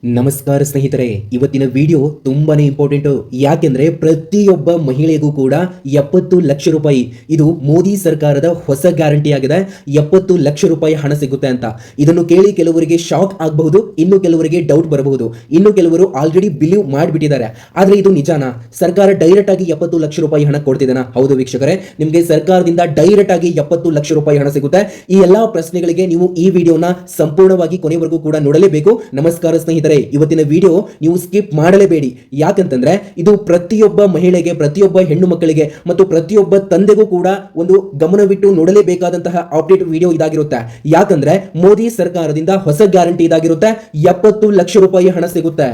ನಮಸ್ಕಾರ ಸ್ನೇಹಿತರೆ, ಇವತ್ತಿನ ವಿಡಿಯೋ ತುಂಬಾನೇ ಇಂಪಾರ್ಟೆಂಟ್. ಯಾಕೆಂದ್ರೆ ಪ್ರತಿಯೊಬ್ಬ ಮಹಿಳೆಗೂ ಕೂಡ 70 ಲಕ್ಷ ರೂಪಾಯಿ ಇದು ಮೋದಿ ಸರ್ಕಾರದ ಹೊಸ ಗ್ಯಾರಂಟಿ ಆಗಿದೆ. 70 ಲಕ್ಷ ರೂಪಾಯಿ ಹಣ ಸಿಗುತ್ತೆ ಅಂತ. ಇದನ್ನು ಕೇಳಿ ಕೆಲವರಿಗೆ ಶಾಕ್ ಆಗಬಹುದು, ಇನ್ನು ಕೆಲವರಿಗೆ ಡೌಟ್ ಬರಬಹುದು, ಇನ್ನು ಕೆಲವರು ಆಲ್ರೆಡಿ ಬಿಲೀವ್ ಮಾಡಿಬಿಟ್ಟಿದ್ದಾರೆ. ಆದ್ರೆ ಇದು ನಿಜಾನಾ? ಸರ್ಕಾರ ಡೈರೆಕ್ಟ್ ಆಗಿ 70 ಲಕ್ಷ ರೂಪಾಯಿ ಹಣ ಕೊಡ್ತಿದ್ದಾನಾ? ಹೌದು ವೀಕ್ಷಕರೇ, ನಿಮಗೆ ಸರ್ಕಾರದಿಂದ ಡೈರೆಕ್ಟ್ ಆಗಿ 70 ಲಕ್ಷ ರೂಪಾಯಿ ಹಣ ಸಿಗುತ್ತೆ. ಈ ಎಲ್ಲಾ ಪ್ರಶ್ನೆಗಳಿಗೆ ನೀವು ಈ ವಿಡಿಯೋನ ಸಂಪೂರ್ಣವಾಗಿ ಕೊನೆವರೆಗೂ ಕೂಡ ನೋಡಲೇಬೇಕು. ನಮಸ್ಕಾರ ಸ್ನೇಹಿತರೆ, ಇವತ್ತಿನ ವಿಡಿಯೋ ನೀವು ಸ್ಕಿಪ್ ಮಾಡಲೇಬೇಡಿ. ಯಾಕಂತಂದ್ರೆ ಇದು ಪ್ರತಿಯೊಬ್ಬ ಮಹಿಳೆಗೆ, ಪ್ರತಿಯೊಬ್ಬ ಹೆಣ್ಣು ಮಕ್ಕಳಿಗೆ ಮತ್ತು ಪ್ರತಿಯೊಬ್ಬ ತಂದೆಗೂ ಕೂಡ ಒಂದು ಗಮನವಿಟ್ಟು ನೋಡಲೇಬೇಕಾದಂತಹ ಅಪ್ಡೇಟ್ ವಿಡಿಯೋ ಇದಾಗಿರುತ್ತೆ. ಯಾಕಂದ್ರೆ ಮೋದಿ ಸರ್ಕಾರದಿಂದ ಹೊಸ ಗ್ಯಾರಂಟಿ ಇದಾಗಿರುತ್ತೆ. 70 ಲಕ್ಷ ರೂಪಾಯಿ ಹಣ ಸಿಗುತ್ತೆ.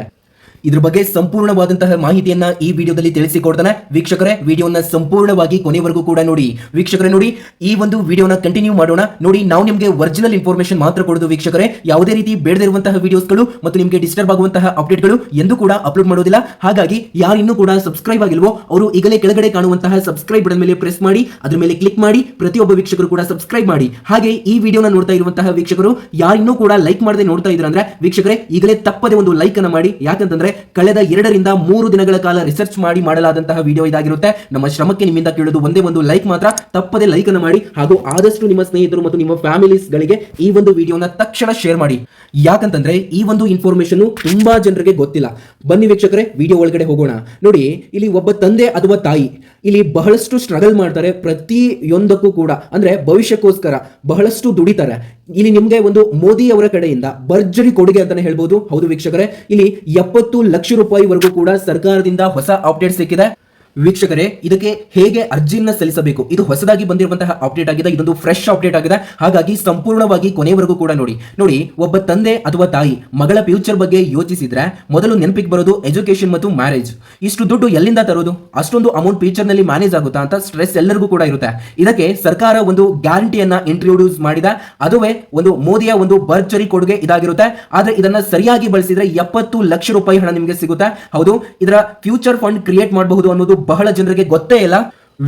ಇದ್ರ ಬಗ್ಗೆ ಸಂಪೂರ್ಣವಾದಂತಹ ಮಾಹಿತಿಯನ್ನ ಈ ವಿಡಿಯೋದಲ್ಲಿ ತಿಳಿಸಿಕೊಡ್ತಾನೆ. ವೀಕ್ಷಕರೇ, ವಿಡಿಯೋನ ಸಂಪೂರ್ಣವಾಗಿ ಕೊನೆವರೆಗೂ ಕೂಡ ನೋಡಿ. ವೀಕ್ಷಕರೇ ನೋಡಿ, ಈ ಒಂದು ವಿಡಿಯೋನ ಕಂಟಿನ್ಯೂ ಮಾಡೋಣ. ನೋಡಿ, ನಾವು ನಿಮಗೆ ಒರಿಜಿನಲ್ ಇನ್ಫಾರ್ಮೇಶನ್ ಮಾತ್ರ ಕೊಡೋದು ವೀಕ್ಷಕರೇ. ಯಾವುದೇ ರೀತಿ ಬೇಡದಿರುವಂತಹ ವಿಡಿಯೋಸ್ಗಳು ಮತ್ತು ನಿಮಗೆ ಡಿಸ್ಟರ್ಬ್ ಆಗುವಂತಹ ಅಪ್ಡೇಟ್ಗಳು ಎಂದು ಕೂಡ ಅಪ್ಲೋಡ್ ಮಾಡೋದಿಲ್ಲ. ಹಾಗಾಗಿ ಯಾರಿನ್ನೂ ಕೂಡ ಸಬ್ಸ್ಕ್ರೈಬ್ ಆಗಿಲ್ವೋ ಅವರು ಈಗಲೇ ಕೆಳಗಡೆ ಕಾಣುವಂತಹ ಸಬ್ಸ್ಕ್ರೈಬ್ ಬಟನ್ ಮೇಲೆ ಪ್ರೆಸ್ ಮಾಡಿ, ಅದರ ಮೇಲೆ ಕ್ಲಿಕ್ ಮಾಡಿ. ಪ್ರತಿಯೊಬ್ಬ ವೀಕ್ಷಕರು ಕೂಡ ಸಬ್ಸ್ಕ್ರೈಬ್ ಮಾಡಿ. ಹಾಗೆ ಈ ವಿಡಿಯೋನ ನೋಡ್ತಾ ಇರುವಂತಹ ವೀಕ್ಷಕರು ಯಾರಿನ್ನೂ ಕೂಡ ಲೈಕ್ ಮಾಡದೆ ನೋಡ್ತಾ ಇದ್ರ ಅಂದ್ರೆ ವೀಕ್ಷಕರೇ ಈಗಲೇ ತಪ್ಪದೆ ಒಂದು ಲೈಕ್ ಅನ್ನ ಮಾಡಿ. ಯಾಕಂತಂದ್ರೆ ಕಳೆದ 2 ರಿಂದ 3 ದಿನಗಳ ಕಾಲ ರಿಸರ್ಚ್ ಮಾಡಿ ಮಾಡಲಾದಂತಹ ವಿಡಿಯೋ ಇದಾಗಿರುತ್ತೆ. ನಮ್ಮ ಶ್ರಮಕ್ಕೆ ನಿಮ್ಮಿಂದ ಕೇಳೋದು ಒಂದೇ ಒಂದು ಲೈಕ್ ಮಾತ್ರ. ತಪ್ಪದೆ ಲೈಕ್ ಅನ್ನು ಮಾಡಿ ಹಾಗೂ ಆದಷ್ಟು ನಿಮ್ಮ ಸ್ನೇಹಿತರು ಮತ್ತು ನಿಮ್ಮ ಫ್ಯಾಮಿಲೀಸ್ ಗಳಿಗೆ ಈ ಒಂದು ವಿಡಿಯೋನ ತಕ್ಷಣ ಶೇರ್ ಮಾಡಿ. ಯಾಕಂತಂದ್ರೆ ಈ ಒಂದು ಇನ್ಫಾರ್ಮೇಶನ್ ತುಂಬಾ ಜನರಿಗೆ ಗೊತ್ತಿಲ್ಲ. ಬನ್ನಿ ವೀಕ್ಷಕರೇ, ವಿಡಿಯೋ ಒಳಗಡೆ ಹೋಗೋಣ. ನೋಡಿ, ಇಲ್ಲಿ ಒಬ್ಬ ತಂದೆ ಅಥವಾ ತಾಯಿ ಇಲ್ಲಿ ಬಹಳಷ್ಟು ಸ್ಟ್ರಗಲ್ ಮಾಡ್ತಾರೆ. ಪ್ರತಿಯೊಂದಕ್ಕೂ ಕೂಡ ಅಂದ್ರೆ ಭವಿಷ್ಯಕ್ಕೋಸ್ಕರ ಬಹಳಷ್ಟು ದುಡಿತಾರೆ. ಇಲ್ಲಿ ನಿಮ್ಗೆ ಒಂದು ಮೋದಿ ಅವರ ಕಡೆಯಿಂದ ಭರ್ಜರಿ ಕೊಡುಗೆ ಅಂತಾನೆ ಹೇಳ್ಬೋದು. ಹೌದು ವೀಕ್ಷಕರೇ, ಇಲ್ಲಿ 70 ಲಕ್ಷ ರೂಪಾಯಿವರೆಗೂ ಕೂಡ ಸರ್ಕಾರದಿಂದ ಹೊಸ ಅಪ್ಡೇಟ್ ಸಿಕ್ಕಿದೆ. ವೀಕ್ಷಕರೇ, ಇದಕ್ಕೆ ಹೇಗೆ ಅರ್ಜಿಯನ್ನ ಸಲ್ಲಿಸಬೇಕು, ಇದು ಹೊಸದಾಗಿ ಬಂದಿರುವಂತಹ ಅಪ್ಡೇಟ್ ಆಗಿದೆ. ಇದೊಂದು ಫ್ರೆಶ್ ಅಪ್ಡೇಟ್ ಆಗಿದೆ. ಹಾಗಾಗಿ ಸಂಪೂರ್ಣವಾಗಿ ಕೊನೆವರೆಗೂ ಕೂಡ ನೋಡಿ. ನೋಡಿ, ಒಬ್ಬ ತಂದೆ ಅಥವಾ ತಾಯಿ ಮಗಳ ಫ್ಯೂಚರ್ ಬಗ್ಗೆ ಯೋಚಿಸಿದ್ರೆ ಮೊದಲು ನೆನಪಿಗೆ ಬರೋದು ಎಜುಕೇಶನ್ ಮತ್ತು ಮ್ಯಾರೇಜ್. ಇಷ್ಟು ದುಡ್ಡು ಎಲ್ಲಿಂದ ತರೋದು? ಅಷ್ಟೊಂದು ಅಮೌಂಟ್ ಫ್ಯೂಚರ್ ನಲ್ಲಿ ಮ್ಯಾನೇಜ್ ಆಗುತ್ತಾ ಅಂತ ಸ್ಟ್ರೆಸ್ ಎಲ್ಲರಿಗೂ ಕೂಡ ಇರುತ್ತೆ. ಇದಕ್ಕೆ ಸರ್ಕಾರ ಒಂದು ಗ್ಯಾರಂಟಿಯನ್ನ ಇಂಟ್ರೊಡ್ಯೂಸ್ ಮಾಡಿದೆ. ಅದುವೇ ಒಂದು ಮೋದಿಯ ಒಂದು ಭರ್ಜರಿ ಕೊಡುಗೆ ಇದಾಗಿರುತ್ತೆ. ಆದ್ರೆ ಇದನ್ನ ಸರಿಯಾಗಿ ಬಳಸಿದ್ರೆ 70 ಲಕ್ಷ ರೂಪಾಯಿ ಹಣ ನಿಮಗೆ ಸಿಗುತ್ತೆ. ಹೌದು, ಇದರ ಫ್ಯೂಚರ್ ಫಂಡ್ ಕ್ರಿಯೇಟ್ ಮಾಡಬಹುದು ಅನ್ನೋದು ಬಹಳ ಜನರಿಗೆ ಗೊತ್ತೇ ಇಲ್ಲ.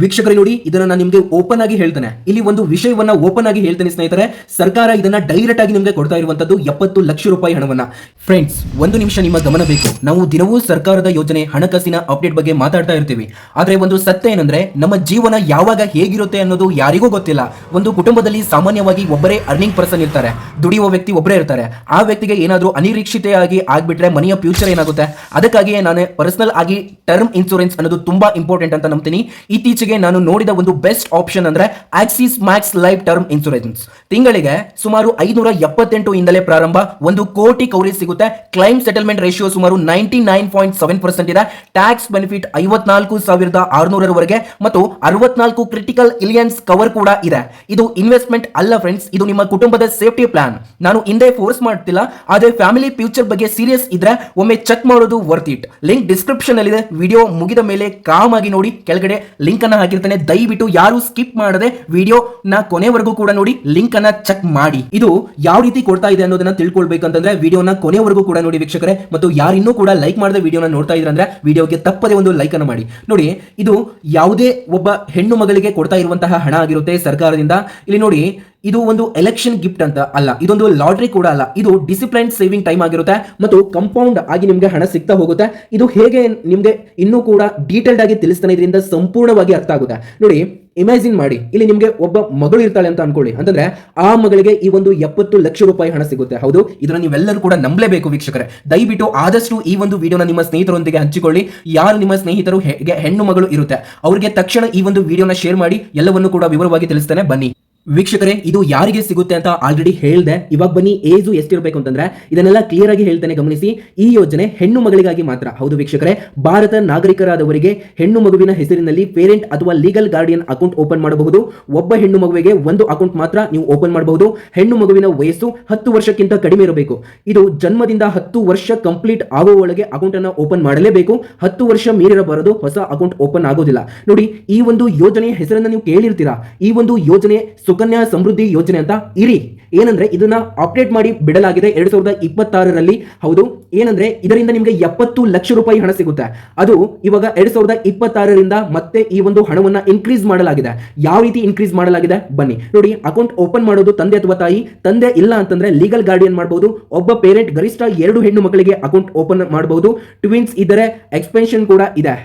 ವೀಕ್ಷಕರೇ ನೋಡಿ, ಇದನ್ನ ನಾನು ನಿಮಗೆ ಓಪನ್ ಆಗಿ ಹೇಳ್ತೇನೆ. ಇಲ್ಲಿ ಒಂದು ವಿಷಯವನ್ನ ಓಪನ್ ಆಗಿ ಹೇಳ್ತೇನೆ ಸ್ನೇಹಿತರೆ. ಸರ್ಕಾರ ಇದನ್ನ ಡೈರೆಕ್ಟ್ ಆಗಿ ನಿಮಗೆ ಕೊಡ್ತಾ ಇರುವಂತದ್ದು 70 ಲಕ್ಷ ರೂಪಾಯಿ ಹಣವನ್ನ. ಫ್ರೆಂಡ್ಸ್, ಒಂದು ನಿಮಿಷ ನಿಮ್ಮ ಗಮನ ಬೇಕು. ನಾವು ದಿನವೂ ಸರ್ಕಾರದ ಯೋಜನೆ, ಹಣಕಾಸಿನ ಅಪ್ಡೇಟ್ ಬಗ್ಗೆ ಮಾತಾಡ್ತಾ ಇರ್ತೀವಿ. ಆದ್ರೆ ಒಂದು ಸತ್ಯ ಏನಂದ್ರೆ, ನಮ್ಮ ಜೀವನ ಯಾವಾಗ ಹೇಗಿರುತ್ತೆ ಅನ್ನೋದು ಯಾರಿಗೂ ಗೊತ್ತಿಲ್ಲ. ಒಂದು ಕುಟುಂಬದಲ್ಲಿ ಸಾಮಾನ್ಯವಾಗಿ ಒಬ್ಬರೇ ಅರ್ನಿಂಗ್ ಪರ್ಸನ್ ಇರ್ತಾರೆ, ದುಡಿಯುವ ವ್ಯಕ್ತಿ ಒಬ್ಬರೇ ಇರ್ತಾರೆ. ಆ ವ್ಯಕ್ತಿಗೆ ಏನಾದ್ರೂ ಅನಿರೀಕ್ಷಿತೆಯಾಗಿ ಆಗ್ಬಿಟ್ರೆ ಮನೆಯ ಫ್ಯೂಚರ್ ಏನಾಗುತ್ತೆ? ಅದಕ್ಕಾಗಿಯೇ ನಾನು ಪರ್ಸನಲ್ ಆಗಿ ಟರ್ಮ್ ಇನ್ಶೂರೆನ್ಸ್ ಅನ್ನೋದು ತುಂಬಾ ಇಂಪಾರ್ಟೆಂಟ್ ಅಂತ ನಂಬ್ತೀನಿ. ಇತ್ತೀಚೆಗೆ ನಾನು ನೋಡಿದ ಒಂದು ಬೆಸ್ಟ್ ಆಪ್ಷನ್ ಅಂದ್ರೆ Axis Max life term insurance. ತಿಂಗಳಿಗೆ ಸುಮಾರು 578 ಇಂದಲೇ ಪ್ರಾರಂಭ, 1 ಕೋಟಿ ಕವರೇಜ್ ಸಿಗುತ್ತೆ. ಕ್ಲೈಮ್ ಸೆಟಲ್ಮೆಂಟ್ ರೇಷಿಯೋ ಸುಮಾರು 99.7% ಇದೆ. ಟ್ಯಾಕ್ಸ್ ಬೆನಿಫಿಟ್ 54,600 ವರೆಗೆ ಮತ್ತು 64 ಕ್ರಿಟಿಕಲ್ ಇಲಿಯನ್ಸ್ ಕವರ್ ಕೂಡ ಇದೆ. ಇದು ಇನ್ವೆಸ್ಟ್ಮೆಂಟ್ ಅಲ್ಲ ಫ್ರೆಂಡ್ಸ್, ಇದು ನಿಮ್ಮ ಕುಟುಂಬದ ಸೇಫ್ಟಿ ಪ್ಲಾನ್. ನಾನು ಹಿಂದೆ ಫೋರ್ಸ್ ಮಾಡ್ತಿಲ್ಲ, ಆದ್ರೆ ಫ್ಯಾಮಿಲಿ ಫ್ಯೂಚರ್ ಬಗ್ಗೆ ಸೀರಿಯಸ್ ಇದ್ರೆ ಒಮ್ಮೆ ಚೆಕ್ ಮಾಡೋದು ವರ್ತ್ ಇಟ್. ಲಿಂಕ್ ಡಿಸ್ಕ್ರಿಪ್ಷನ್ ಅಲ್ಲಿ ಇದೆ. ವಿಡಿಯೋ ಮುಗಿದ ಮೇಲೆ ಕಾಮ್ ಆಗಿ ನೋಡಿ, ಕೆಳಗಡೆ ಲಿಂಕ್ ಅನ್ನ ಹಾಕಿರ್ತಾನೆ. ದಯವಿಟ್ಟು ಯಾರು ಸ್ಕಿಪ್ ಮಾಡದೆ ವಿಡಿಯೋ ನ ಕೊನೆವರೆಗೂ ಕೂಡ ನೋಡಿ, ಲಿಂಕ್ ಅನ್ನ ಚೆಕ್ ಮಾಡಿ. ಇದು ಯಾವ ರೀತಿ ಕೊಡ್ತಾ ಇದೆ ಅನ್ನೋದನ್ನ ತಿಳ್ಕೊಳ್ಬೇಕಂತಂದ್ರೆ ವಿಡಿಯೋನ ಕೊನೆವರೆಗೂ ಕೂಡ ನೋಡಿ ವೀಕ್ಷಕರೇ. ಮತ್ತು ಯಾರಿನ್ನೂ ಕೂಡ ಲೈಕ್ ಮಾಡದೆ ವಿಡಿಯೋನ ನೋಡ್ತಾ ಇದ್ರೆ ಅಂದ್ರೆ ವಿಡಿಯೋಗೆ ತಪ್ಪದೆ ಒಂದು ಲೈಕ್ ಅನ್ನು ಮಾಡಿ. ನೋಡಿ, ಇದು ಯಾವುದೇ ಒಬ್ಬ ಹೆಣ್ಣು ಮಗಳಿಗೆ ಕೊಡ್ತಾ ಇರುವಂತಹ ಹಣ ಆಗಿರುತ್ತೆ ಸರ್ಕಾರದಿಂದ. ಇಲ್ಲಿ ನೋಡಿ, ಇದು ಒಂದು ಎಲೆಕ್ಷನ್ ಗಿಫ್ಟ್ ಅಂತ ಅಲ್ಲ, ಇದೊಂದು ಲಾಟರಿ ಕೂಡ ಅಲ್ಲ. ಇದು ಡಿಸಿಪ್ಲೈನ್ ಸೇವಿಂಗ್ ಟೈಮ್ ಆಗಿರುತ್ತೆ ಮತ್ತು ಕಂಪೌಂಡ್ ಆಗಿ ನಿಮ್ಗೆ ಹಣ ಸಿಗ್ತಾ ಹೋಗುತ್ತೆ. ಇದು ಹೇಗೆ ನಿಮ್ಗೆ ಇನ್ನೂ ಕೂಡ ಡೀಟೇಲ್ಡ್ ಆಗಿ ತಿಳಿಸ್ತಾನೆ, ಇದರಿಂದ ಸಂಪೂರ್ಣವಾಗಿ ಅರ್ಥ ಆಗುತ್ತೆ. ನೋಡಿ, ಇಮ್ಯಾಜಿನ್ ಮಾಡಿ, ಇಲ್ಲಿ ನಿಮ್ಗೆ ಒಬ್ಬ ಮಗಳು ಇರ್ತಾಳೆ ಅಂತ ಅನ್ಕೊಳ್ಳಿ. ಅಂತಂದ್ರೆ ಆ ಮಗಳಿಗೆ ಈ ಒಂದು 70 ಲಕ್ಷ ರೂಪಾಯಿ ಹಣ ಸಿಗುತ್ತೆ. ಹೌದು, ಇದನ್ನ ನೀವೆಲ್ಲರೂ ಕೂಡ ನಂಬಲೇಬೇಕು ವೀಕ್ಷಕರೇ. ದಯವಿಟ್ಟು ಆದಷ್ಟು ಈ ಒಂದು ವಿಡಿಯೋನ ನಿಮ್ಮ ಸ್ನೇಹಿತರೊಂದಿಗೆ ಹಂಚಿಕೊಳ್ಳಿ. ಯಾರು ನಿಮ್ಮ ಸ್ನೇಹಿತರು ಹೆಣ್ಣು ಮಗಳು ಇರುತ್ತೆ ಅವರಿಗೆ ತಕ್ಷಣ ಈ ಒಂದು ವಿಡಿಯೋನ ಶೇರ್ ಮಾಡಿ. ಎಲ್ಲವನ್ನು ಕೂಡ ವಿವರವಾಗಿ ತಿಳಿಸ್ತಾನೆ. ಬನ್ನಿ ವೀಕ್ಷಕರೇ, ಇದು ಯಾರಿಗೆ ಸಿಗುತ್ತೆ ಅಂತ ಆಲ್ರೆಡಿ ಹೇಳ್ದೆ. ಇವಾಗ ಬನ್ನಿ, ಏಜು ಎಷ್ಟಿರಬೇಕು ಅಂತಂದ್ರೆ ಇದನ್ನೆಲ್ಲ ಕ್ಲಿಯರ್ ಆಗಿ ಹೇಳ್ತೇನೆ, ಗಮನಿಸಿ. ಈ ಯೋಜನೆ ಹೆಣ್ಣು ಮಗಳಿಗಾಗಿ ಮಾತ್ರ. ಹೌದು ವೀಕ್ಷಕರೇ, ಭಾರತ ನಾಗರಿಕರಾದವರಿಗೆ ಹೆಣ್ಣು ಮಗುವಿನ ಹೆಸರಿನಲ್ಲಿ ಪೇರೆಂಟ್ ಅಥವಾ ಲೀಗಲ್ ಗಾರ್ಡಿಯನ್ ಅಕೌಂಟ್ ಓಪನ್ ಮಾಡಬಹುದು. ಒಬ್ಬ ಹೆಣ್ಣು ಮಗುವಿಗೆ 1 ಅಕೌಂಟ್ ಮಾತ್ರ ನೀವು ಓಪನ್ ಮಾಡಬಹುದು. ಹೆಣ್ಣು ಮಗುವಿನ ವಯಸ್ಸು 10 ವರ್ಷಕ್ಕಿಂತ ಕಡಿಮೆ ಇರಬೇಕು. ಇದು ಜನ್ಮದಿಂದ 10 ವರ್ಷ ಕಂಪ್ಲೀಟ್ ಆಗುವ ಒಳಗೆ ಅಕೌಂಟ್ ಅನ್ನು ಓಪನ್ ಮಾಡಲೇಬೇಕು. 10 ವರ್ಷ ಮೀರಿರಬಾರದು, ಹೊಸ ಅಕೌಂಟ್ ಓಪನ್ ಆಗೋದಿಲ್ಲ. ನೋಡಿ, ಈ ಒಂದು ಯೋಜನೆಯ ಹೆಸರನ್ನು ನೀವು ಕೇಳಿರ್ತೀರಾ. ಈ ಒಂದು ಯೋಜನೆ ಸುಕನ್ಯಾ ಸಮೃದ್ಧಿ ಯೋಜನೆ ಅಂತ ಇರಿ. ಏನಂದ್ರೆ ಇದನ್ನ ಅಪ್ಡೇಟ್ ಮಾಡಿ ಬಿಡಲಾಗಿದೆ 2026ರಲ್ಲಿ. ಹೌದು, ಏನಂದ್ರೆ ಇದರಿಂದ ನಿಮಗೆ 70 ಲಕ್ಷ ರೂಪಾಯಿ ಹಣ ಸಿಗುತ್ತೆ. ಅದು ಇವಾಗ 2026ರಿಂದ ಮತ್ತೆ ಈ ಒಂದು ಹಣವನ್ನ ಇನ್ಕ್ರೀಸ್ ಮಾಡಲಾಗಿದೆ. ಯಾವ ರೀತಿ ಇನ್ಕ್ರೀಸ್ ಮಾಡಲಾಗಿದೆ ಬನ್ನಿ ನೋಡಿ. ಅಕೌಂಟ್ ಓಪನ್ ಮಾಡೋದು ತಂದೆ ಅಥವಾ ತಾಯಿ, ತಂದೆ ಇಲ್ಲ ಅಂತಂದ್ರೆ ಲೀಗಲ್ ಗಾರ್ಡಿಯನ್ ಮಾಡಬಹುದು. ಒಬ್ಬ ಪೇರೆಂಟ್ ಗರಿಷ್ಠ 2 ಹೆಣ್ಣು ಮಕ್ಕಳಿಗೆ ಅಕೌಂಟ್ ಓಪನ್ ಮಾಡಬಹುದು. ಟ್ವಿನ್ಸ್ ಇದ್ದರೆ ಎಕ್ಸ್ಪೆನ್ಷನ್ ಕೂಡ ಇದೆ.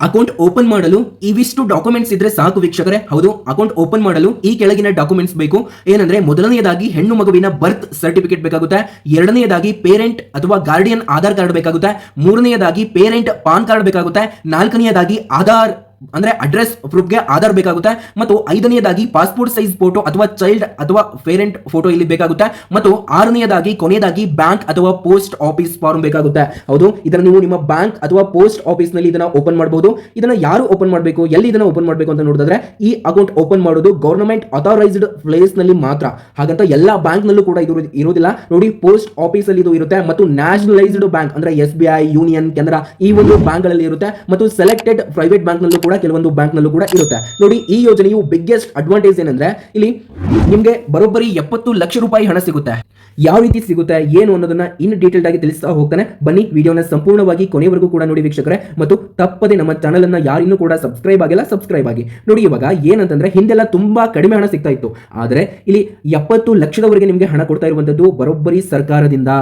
ಅಕೌಂಟ್ ಓಪನ್ ಮಾಡಲು ಇವಿಷ್ಟು ಡಾಕ್ಯುಮೆಂಟ್ಸ್ ಇದ್ರೆ ಸಾಕು ವೀಕ್ಷಕರೇ. ಹೌದು, ಅಕೌಂಟ್ ಓಪನ್ ಮಾಡಲು ಈ ಕೆಳಗಿನ ಡಾಕ್ಯುಮೆಂಟ್ಸ್ ಬೇಕು. ಏನಂದ್ರೆ ಮೊದಲನೆಯದಾಗಿ ಹೆಣ್ಣು ಮಗುವಿನ ಬರ್ತ್ ಸರ್ಟಿಫಿಕೇಟ್ ಬೇಕಾಗುತ್ತೆ. ಎರಡನೆಯದಾಗಿ ಪೇರೆಂಟ್ ಅಥವಾ ಗಾರ್ಡಿಯನ್ ಆಧಾರ್ ಕಾರ್ಡ್ ಬೇಕಾಗುತ್ತೆ. ಮೂರನೆಯದಾಗಿ ಪೇರೆಂಟ್ ಪಾನ್ ಕಾರ್ಡ್ ಬೇಕಾಗುತ್ತೆ. ನಾಲ್ಕನೆಯದಾಗಿ ಆಧಾರ್ ಅಂದ್ರೆ ಅಡ್ರೆಸ್ ಪ್ರೂಫ್ಗೆ ಆಧಾರ್ ಬೇಕಾಗುತ್ತೆ. ಮತ್ತು ಐದನೆಯದಾಗಿ ಪಾಸ್ಪೋರ್ಟ್ ಸೈಜ್ ಫೋಟೋ ಅಥವಾ ಚೈಲ್ಡ್ ಅಥವಾ ಪೇರೆಂಟ್ ಫೋಟೋ ಇಲ್ಲಿ ಬೇಕಾಗುತ್ತೆ. ಮತ್ತು ಆರನೆಯದಾಗಿ ಕೊನೆಯದಾಗಿ ಬ್ಯಾಂಕ್ ಅಥವಾ ಪೋಸ್ಟ್ ಆಫೀಸ್ ಫಾರ್ಮ್ ಬೇಕಾಗುತ್ತೆ. ಹೌದು, ಇದನ್ನು ನೀವು ನಿಮ್ಮ ಬ್ಯಾಂಕ್ ಅಥವಾ ಪೋಸ್ಟ್ ಆಫೀಸ್ ನಲ್ಲಿ ಇದನ್ನ ಓಪನ್ ಮಾಡಬಹುದು. ಇದನ್ನ ಯಾರು ಓಪನ್ ಮಾಡಬೇಕು, ಎಲ್ಲಿ ಇದನ್ನ ಓಪನ್ ಮಾಡಬೇಕು ಅಂತ ನೋಡಿದ್ರೆ ಈ ಅಕೌಂಟ್ ಓಪನ್ ಮಾಡೋದು ಗವರ್ನಮೆಂಟ್ ಅಥರೈಸ್ಡ್ ಪ್ಲೇಸ್ ನಲ್ಲಿ ಮಾತ್ರ. ಹಾಗಂತ ಎಲ್ಲಾ ಬ್ಯಾಂಕ್ ನಲ್ಲೂ ಕೂಡ ಇದು ಇರೋದಿಲ್ಲ ನೋಡಿ. ಪೋಸ್ಟ್ ಆಫೀಸ್ ಅಲ್ಲಿ ಇದು ಇರುತ್ತೆ ಮತ್ತು ನ್ಯಾಷನಲೈಸ್ಡ್ ಬ್ಯಾಂಕ್ ಅಂದ್ರೆ SBI, ಯೂನಿಯನ್, ಕೆನರಾ ಈ ಒಂದು ಬ್ಯಾಂಕ್ ಗಳಲ್ಲಿ ಇರುತ್ತೆ. ಮತ್ತು ಸೆಲೆಕ್ಟೆಡ್ ಪ್ರೈವೇಟ್ ಬ್ಯಾಂಕ್ ನಲ್ಲೂ ಕೂಡ ಕೆಲವೊಂದು ಬ್ಯಾಂಕ್ ನಲ್ಲೂ ಕೂಡ ಇರುತ್ತೆ ನೋಡಿ. ಈ ಯೋಜನೆಯು ಬಿಗ್ಗೆಸ್ಟ್ ಅಡ್ವಾಂಟೇಜ್ ಏನಂದ್ರೆ ಇಲ್ಲಿ ನಿಮ್ಗೆ ಬರೋಬ್ಬರಿ 70 ಲಕ್ಷ ರೂಪಾಯಿ ಹಣ ಸಿಗುತ್ತೆ. ಯಾವ ರೀತಿ ಸಿಗುತ್ತೆ ಏನು ಅನ್ನೋದನ್ನ ಇನ್ ಡೀಟೇಲ್ಡ್ ಆಗಿ ತಿಳಿಸ್ತಾ ಹೋಗ್ತಾನೆ. ಬನ್ನಿ ವಿಡಿಯೋನ ಸಂಪೂರ್ಣವಾಗಿ ಕೊನೆವರೆಗೂ ಕೂಡ ನೋಡಿ ವೀಕ್ಷಕರೇ. ಮತ್ತು ತಪ್ಪದೆ ನಮ್ಮ ಚಾನಲ್ ಅನ್ನ ಯಾರಿನ್ನೂ ಕೂಡ ಸಬ್ಸ್ಕ್ರೈಬ್ ಆಗಿಲ್ಲ, ಸಬ್ಸ್ಕ್ರೈಬ್ ಆಗಿ ನೋಡಿ. ಇವಾಗ ಏನಂತಂದ್ರೆ ಹಿಂದೆಲ್ಲ ತುಂಬಾ ಕಡಿಮೆ ಹಣ ಸಿಗ್ತಾ ಇತ್ತು, ಆದ್ರೆ ಇಲ್ಲಿ 70 ಲಕ್ಷದವರೆಗೆ ನಿಮ್ಗೆ ಹಣ ಕೊಡ್ತಾ ಇರುವಂತದ್ದು ಬರೋಬ್ಬರಿ ಸರ್ಕಾರದಿಂದ.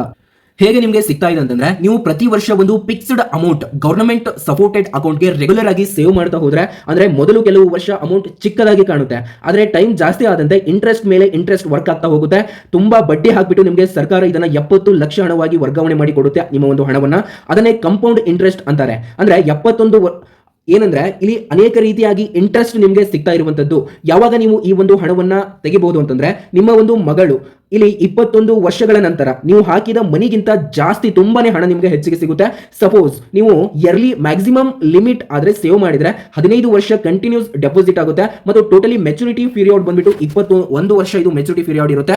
ಹೇಗೆ ನಿಮಗೆ ಸಿಗ್ತಾ ಇದೆ ಅಂತಂದ್ರೆ ನೀವು ಪ್ರತಿ ವರ್ಷ ಒಂದು ಫಿಕ್ಸ್ಡ್ ಅಮೌಂಟ್ ಗವರ್ನಮೆಂಟ್ ಸಪೋರ್ಟೆಡ್ ಅಕೌಂಟ್ಗೆ ರೆಗ್ಯುಲರ್ ಆಗಿ ಸೇವ್ ಮಾಡ್ತಾ ಹೋದ್ರೆ, ಅಂದ್ರೆ ಮೊದಲು ಕೆಲವು ವರ್ಷ ಅಮೌಂಟ್ ಚಿಕ್ಕದಾಗಿ ಕಾಣುತ್ತೆ, ಆದ್ರೆ ಟೈಮ್ ಜಾಸ್ತಿ ಆದಂತೆ ಇಂಟ್ರೆಸ್ಟ್ ಮೇಲೆ ಇಂಟ್ರೆಸ್ಟ್ ವರ್ಕ್ ಆಗ್ತಾ ಹೋಗುತ್ತೆ. ತುಂಬಾ ಬಡ್ಡಿ ಹಾಕ್ಬಿಟ್ಟು ನಿಮಗೆ ಸರ್ಕಾರ ಇದನ್ನ 70 ಲಕ್ಷ ಹಣವಾಗಿ ವರ್ಗಾವಣೆ ಮಾಡಿ ಕೊಡುತ್ತೆ ನಿಮ್ಮ ಒಂದು ಹಣವನ್ನ. ಅದನ್ನೇ ಕಂಪೌಂಡ್ ಇಂಟ್ರೆಸ್ಟ್ ಅಂತಾರೆ. ಅಂದ್ರೆ 71 ಏನಂದ್ರೆ ಇಲ್ಲಿ ಅನೇಕ ರೀತಿಯಾಗಿ ಇಂಟ್ರೆಸ್ಟ್ ನಿಮಗೆ ಸಿಗ್ತಾ ಇರುವಂತದ್ದು. ಯಾವಾಗ ನೀವು ಈ ಒಂದು ಹಣವನ್ನ ತೆಗಿಬಹುದು ಅಂತಂದ್ರೆ ನಿಮ್ಮ ಒಂದು ಮಗಳು ಇಲ್ಲಿ 21 ವರ್ಷಗಳ ನಂತರ ನೀವು ಹಾಕಿದ ಮನಿಗಿಂತ ಜಾಸ್ತಿ ತುಂಬಾನೇ ಹಣ ನಿಮಗೆ ಹೆಚ್ಚಿಗೆ ಸಿಗುತ್ತೆ. ಸಪೋಸ್ ನೀವು ಇಯರ್ಲಿ ಮ್ಯಾಕ್ಸಿಮಮ್ ಲಿಮಿಟ್ ಆದ್ರೆ ಸೇವ್ ಮಾಡಿದ್ರೆ 15 ವರ್ಷ ಕಂಟಿನ್ಯೂಸ್ ಡೆಪಾಸಿಟ್ ಆಗುತ್ತೆ. ಮತ್ತು ಟೋಟಲಿ ಮೆಚುರಿಟಿ ಪೀರಿಯಡ್ ಬಂದ್ಬಿಟ್ಟು 21 ವರ್ಷ ಇದು ಮೆಚುರಿಟಿ ಪೀರಿಯಡ್ ಇರುತ್ತೆ.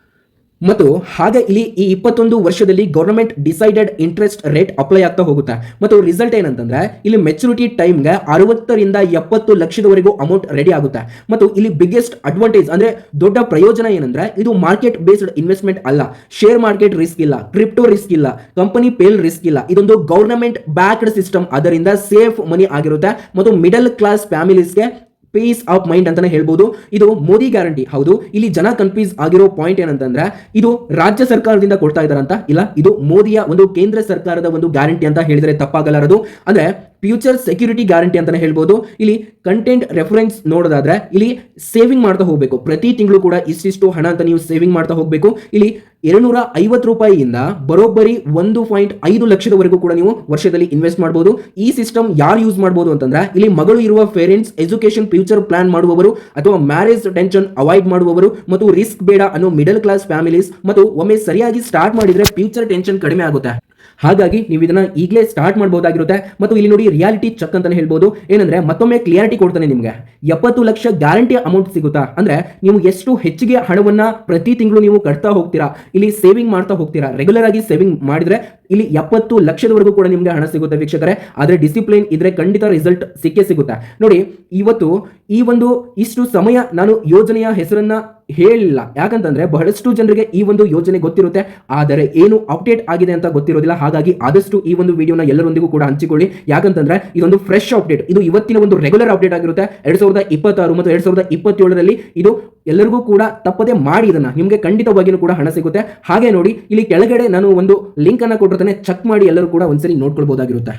ಮತ್ತು ಹಾಗೆ ಇಲ್ಲಿ ಈ 21 ವರ್ಷದಲ್ಲಿ government decided interest rate apply ಆಗ್ತಾ ಹೋಗುತ್ತೆ. ಮತ್ತು ರಿಸಲ್ಟ್ ಏನಂತಂದ್ರೆ ಇಲ್ಲಿ ಮೆಚುರಿಟಿ ಟೈಮ್ಗೆ 60ರಿಂದ 70 ಲಕ್ಷದವರೆಗೂ ಅಮೌಂಟ್ ರೆಡಿ ಆಗುತ್ತೆ. ಮತ್ತು ಇಲ್ಲಿ ಬಿಗ್ಗೆಸ್ಟ್ ಅಡ್ವಾಂಟೇಜ್ ಅಂದ್ರೆ ದೊಡ್ಡ ಪ್ರಯೋಜನ ಏನಂದ್ರೆ ಇದು ಮಾರ್ಕೆಟ್ ಬೇಸ್ಡ್ ಇನ್ವೆಸ್ಟ್ಮೆಂಟ್ ಅಲ್ಲ. ಶೇರ್ ಮಾರ್ಕೆಟ್ ರಿಸ್ಕ್ ಇಲ್ಲ, ಕ್ರಿಪ್ಟೋ ರಿಸ್ಕ್ ಇಲ್ಲ, ಕಂಪನಿ ಪೇಲ್ ರಿಸ್ಕ್ ಇಲ್ಲ. ಇದೊಂದು ಗವರ್ನಮೆಂಟ್ ಬ್ಯಾಕ್ಡ್ ಸಿಸ್ಟಮ್, ಅದರಿಂದ ಸೇಫ್ ಮನಿ ಆಗಿರುತ್ತೆ. ಮತ್ತು ಮಿಡಲ್ ಕ್ಲಾಸ್ ಫ್ಯಾಮಿಲೀಸ್ಗೆ ಪೀಸ್ ಆಫ್ ಮೈಂಡ್ ಅಂತಾನೆ ಹೇಳ್ಬೋದು. ಇದು ಮೋದಿ ಗ್ಯಾರಂಟಿ. ಹೌದು, ಇಲ್ಲಿ ಜನ ಕನ್ಫ್ಯೂಸ್ ಆಗಿರೋ ಪಾಯಿಂಟ್ ಏನಂತಂದ್ರೆ ಇದು ರಾಜ್ಯ ಸರ್ಕಾರದಿಂದ ಕೊಡ್ತಾ ಇದಾರಂತ ಇಲ್ಲ, ಇದು ಮೋದಿಯ ಒಂದು ಕೇಂದ್ರ ಸರ್ಕಾರದ ಒಂದು ಗ್ಯಾರಂಟಿ ಅಂತ ಹೇಳಿದ್ರೆ ತಪ್ಪಾಗಲಾರದು. ಅಂದ್ರೆ ಫ್ಯೂಚರ್ ಸೆಕ್ಯೂರಿಟಿ ಗ್ಯಾರಂಟಿ ಅಂತಾನೆ ಹೇಳ್ಬೋದು. ಇಲ್ಲಿ ಕಂಟೆಂಟ್ ರೆಫರೆನ್ಸ್ ನೋಡೋದಾದ್ರೆ ಇಲ್ಲಿ ಸೇವಿಂಗ್ ಮಾಡ್ತಾ ಹೋಗಬೇಕು. ಪ್ರತಿ ತಿಂಗಳು ಕೂಡ ಇಷ್ಟಿಷ್ಟು ಹಣ ಅಂತ ನೀವು ಸೇವಿಂಗ್ ಮಾಡ್ತಾ ಹೋಗಬೇಕು. ಇಲ್ಲಿ 250 ರೂಪಾಯಿಯಿಂದ ಬರೋಬ್ಬರಿ 1.5 ಲಕ್ಷದವರೆಗೂ ಕೂಡ ನೀವು ವರ್ಷದಲ್ಲಿ ಇನ್ವೆಸ್ಟ್ ಮಾಡಬಹುದು. ಈ ಸಿಸ್ಟಮ್ ಯಾರು ಯೂಸ್ ಮಾಡಬಹುದು ಅಂತಂದ್ರೆ ಇಲ್ಲಿ ಮಗಳು ಇರುವ ಪೇರೆಂಟ್ಸ್, ಎಜುಕೇಶನ್ ಫ್ಯೂಚರ್ ಪ್ಲಾನ್ ಮಾಡುವವರು, ಅಥವಾ ಮ್ಯಾರೇಜ್ ಟೆನ್ಷನ್ ಅವಾಯ್ಡ್ ಮಾಡುವವರು, ಮತ್ತು ರಿಸ್ಕ್ ಬೇಡ ಅನ್ನೋ ಮಿಡಲ್ ಕ್ಲಾಸ್ ಫ್ಯಾಮಿಲೀಸ್. ಮತ್ತು ಒಮ್ಮೆ ಸರಿಯಾಗಿ ಸ್ಟಾರ್ಟ್ ಮಾಡಿದ್ರೆ ಫ್ಯೂಚರ್ ಟೆನ್ಷನ್ ಕಡಿಮೆ ಆಗುತ್ತೆ. ಹಾಗಾಗಿ ನೀವು ಇದನ್ನ ಈಗಲೇ ಸ್ಟಾರ್ಟ್ ಮಾಡಬಹುದಾಗಿರುತ್ತೆ. ಮತ್ತು ಇಲ್ಲಿ ನೋಡಿ ರಿಯಾಲಿಟಿ ಚೆಕ್ ಅಂತಾನೆ ಹೇಳ್ಬೋದು. ಏನಂದ್ರೆ ಮತ್ತೊಮ್ಮೆ ಕ್ಲಿಯಾರಿಟಿ ಕೊಡ್ತಾನೆ ನಿಮ್ಗೆ. 70 ಲಕ್ಷ ಗ್ಯಾರಂಟಿ ಅಮೌಂಟ್ ಸಿಗುತ್ತಾ ಅಂದ್ರೆ ನೀವು ಎಷ್ಟು ಹೆಚ್ಚಿಗೆ ಹಣವನ್ನ ಪ್ರತಿ ತಿಂಗಳು ನೀವು ಕಟ್ತಾ ಹೋಗ್ತೀರಾ, ಇಲ್ಲಿ ಸೇವಿಂಗ್ ಮಾಡ್ತಾ ಹೋಗ್ತೀರಾ, ರೆಗ್ಯುಲರ್ ಆಗಿ ಸೇವಿಂಗ್ ಮಾಡಿದ್ರೆ ಇಲ್ಲಿ 70 ಲಕ್ಷದವರೆಗೂ ಕೂಡ ನಿಮ್ಗೆ ಹಣ ಸಿಗುತ್ತೆ ವೀಕ್ಷಕರೇ. ಆದ್ರೆ ಡಿಸಿಪ್ಲಿನ್ ಇದ್ರೆ ಖಂಡಿತ ರಿಸಲ್ಟ್ ಸಿಕ್ಕೇ ಸಿಗುತ್ತೆ ನೋಡಿ. ಇವತ್ತು ಈ ಒಂದು ಇಷ್ಟು ಸಮಯ ನಾನು ಯೋಜನೆಯ ಹೆಸರನ್ನ ಹೇಳಿಲ್ಲ, ಯಾಕಂತಂದ್ರೆ ಬಹಳಷ್ಟು ಜನರಿಗೆ ಈ ಒಂದು ಯೋಜನೆ ಗೊತ್ತಿರುತ್ತೆ, ಆದರೆ ಏನು ಅಪ್ಡೇಟ್ ಆಗಿದೆ ಅಂತ ಗೊತ್ತಿರೋದಿಲ್ಲ. ಹಾಗಾಗಿ ಆದಷ್ಟು ಈ ಒಂದು ವಿಡಿಯೋನ ಎಲ್ಲರೊಂದಿಗೂ ಕೂಡ ಹಂಚಿಕೊಳ್ಳಿ. ಯಾಕಂತಂದ್ರೆ ಇದೊಂದು ಫ್ರೆಶ್ ಅಪ್ಡೇಟ್, ಇದು ಇವತ್ತಿನ ಒಂದು ರೆಗ್ಯುಲರ್ ಅಪ್ಡೇಟ್ ಆಗಿರುತ್ತೆ. 2026 ಮತ್ತು 2027ರಲ್ಲಿ ಇದು ಎಲ್ಲರಿಗೂ ಕೂಡ ತಪ್ಪದೆ ಮಾಡಿ. ಇದನ್ನ ನಿಮಗೆ ಖಂಡಿತವಾಗಿಯೂ ಕೂಡ ಹಣ ಸಿಗುತ್ತೆ. ಹಾಗೆ ನೋಡಿ ಇಲ್ಲಿ ಕೆಳಗಡೆ ನಾನು ಒಂದು ಲಿಂಕ್ ಅನ್ನ ಕೊಟ್ಟಿರ್ತೇನೆ, ಚೆಕ್ ಮಾಡಿ ಎಲ್ಲರೂ ಕೂಡ ಒಂದ್ಸರಿ ನೋಡ್ಕೊಳ್ಬಹುದಾಗಿರುತ್ತೆ.